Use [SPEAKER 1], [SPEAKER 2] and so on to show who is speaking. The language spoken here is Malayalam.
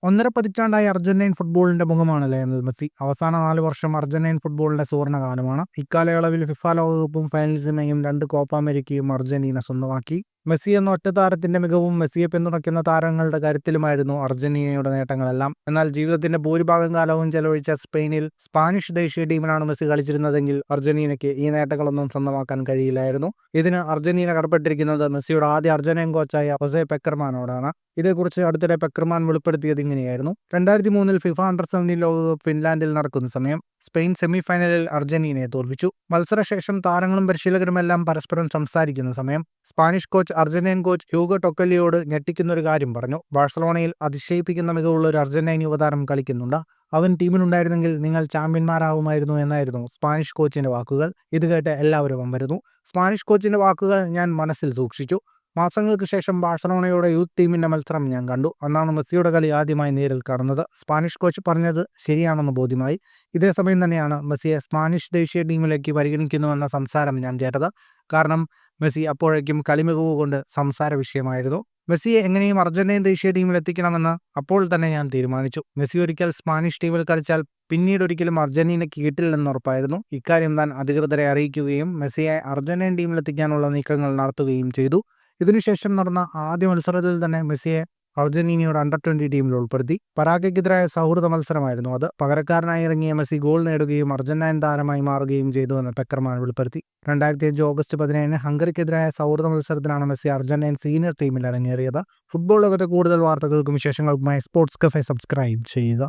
[SPEAKER 1] ഒന്നര പതിറ്റാണ്ടായി അർജന്റീൻ ഫുട്ബോളിന്റെ മുഖമാണ് ലയണൽ മെസ്സി. അവസാന 4 വർഷം അർജന്റീൻ ഫുട്ബോളിന്റെ സുവർണ്ണകാലമാണ്. ഇക്കാലയളവിൽ ഫിഫ ലോകകപ്പും ഫൈനൽസിനെയും 2 കോപ്പ അമേരിക്കയും അർജന്റീന സ്വന്തമാക്കി. മെസ്സി എന്ന ഒറ്റ താരത്തിന്റെ മികവും മെസ്സിയെ പിന്തുണയ്ക്കുന്ന താരങ്ങളുടെ കരുത്തിലുമായിരുന്നു അർജന്റീനയുടെ നേട്ടങ്ങളെല്ലാം. എന്നാൽ ജീവിതത്തിന്റെ ഭൂരിഭാഗം കാലവും ചെലവഴിച്ച സ്പെയിനിൽ സ്പാനിഷ് ദേശീയ ടീമിനാണ് മെസ്സി കളിച്ചിരുന്നതെങ്കിൽ അർജന്റീനയ്ക്ക് ഈ നേട്ടങ്ങളൊന്നും സ്വന്തമാക്കാൻ കഴിയില്ലായിരുന്നു. ഇതിന് അർജന്റീന കടപ്പെട്ടിരിക്കുന്നത് മെസ്സിയുടെ ആദ്യ അർജന്റീൻ കോച്ചായ ഹൊസെ പെക്കർമാനോടാണ്. ഇതേക്കുറിച്ച് അടുത്തിടെ പെക്കർമാൻ വെളിപ്പെടുത്തിയത് ഇങ്ങനെയായിരുന്നു. 2003 ഫിഫ അണ്ടർ-17 ലോകകപ്പ് ഫിൻലാൻഡിൽ നടക്കുന്ന സമയം സ്പെയിൻ സെമിഫൈനലിൽ അർജന്റീനയെ തോൽപ്പിച്ചു. മത്സരശേഷം താരങ്ങളും പരിശീലകരുമെല്ലാം പരസ്പരം സംസാരിക്കുന്ന സമയം Spanish coach Argentine coach Hugo ടൊക്കല്ലിയോട് ഞെട്ടിക്കുന്നൊരു കാര്യം പറഞ്ഞു. ബാഴ്സലോണയിൽ അതിശയിപ്പിക്കുന്ന മികവുള്ള ഒരു അർജന്റീൻ യുവതാരം കളിക്കുന്നുണ്ട്. അവൻ ടീമിലുണ്ടായിരുന്നെങ്കിൽ നിങ്ങൾ ചാമ്പ്യന്മാരാകുമായിരുന്നു എന്നായിരുന്നു സ്പാനിഷ് കോച്ചിന്റെ വാക്കുകൾ. ഇത് കേട്ട് എല്ലാവരും അമ്പരന്നു. സ്പാനിഷ് കോച്ചിന്റെ വാക്കുകൾ ഞാൻ മനസ്സിൽ സൂക്ഷിച്ചു. മാസങ്ങൾക്ക് ശേഷം ബാഴ്സലോണയുടെ യൂത്ത് ടീമിന്റെ മത്സരം ഞാൻ കണ്ടു. അന്നാണ് മെസ്സിയുടെ കളി ആദ്യമായി നേരിൽ കാണുന്നത്. സ്പാനിഷ് കോച്ച് പറഞ്ഞത് ശരിയാണെന്ന് ബോധ്യമായി. ഇതേ സമയം തന്നെയാണ് മെസ്സിയെ സ്പാനിഷ് ദേശീയ ടീമിലേക്ക് പരിഗണിക്കുന്നുവെന്ന സംസാരം ഞാൻ കേട്ടത്. കാരണം മെസ്സി അപ്പോഴേക്കും കളിമികവ് കൊണ്ട് സംസാര വിഷയമായിരുന്നു. മെസ്സിയെ എങ്ങനെയും അർജന്റീൻ ദേശീയ ടീമിൽ എത്തിക്കണമെന്ന് അപ്പോൾ തന്നെ ഞാൻ തീരുമാനിച്ചു. മെസ്സി ഒരിക്കൽ സ്പാനിഷ് ടീമിൽ കളിച്ചാൽ പിന്നീട് ഒരിക്കലും അർജന്റീനയ്ക്ക് കിട്ടില്ലെന്ന് ഉറപ്പായിരുന്നു. ഇക്കാര്യം താൻ അധികൃതരെ അറിയിക്കുകയും മെസ്സിയെ അർജന്റീൻ ടീമിലെത്തിക്കാനുള്ള നീക്കങ്ങൾ നടത്തുകയും ചെയ്തു. ഇതിനുശേഷം നടന്ന ആദ്യ മത്സരത്തിൽ തന്നെ മെസ്സിയെ അർജന്റീനയുടെ അണ്ടർ-20 ടീമിൽ ഉൾപ്പെടുത്തി. പരാഗ്വയ്ക്കെതിരായ സൗഹൃദ മത്സരമായിരുന്നു അത്. പകരക്കാരനായി ഇറങ്ങിയ മെസ്സി ഗോൾ നേടുകയും അർജന്റീൻ താരമായി മാറുകയും ചെയ്തുവെന്ന് പെക്കർമാൻ വെളിപ്പെടുത്തി. 2005 ഓഗസ്റ്റ് 17 ഹംഗറിക്കെതിരായ സൗഹൃദ മത്സരത്തിലാണ് മെസ്സി അർജന്റീൻ സീനിയർ ടീമിൽ അരങ്ങേറിയത്. ഫുട്ബോൾ ലോകത്തെ കൂടുതൽ വാർത്തകൾക്കും വിശേഷങ്ങൾക്കുമായി സ്പോർട്സ് കഫേ സബ്സ്ക്രൈബ് ചെയ്യുക.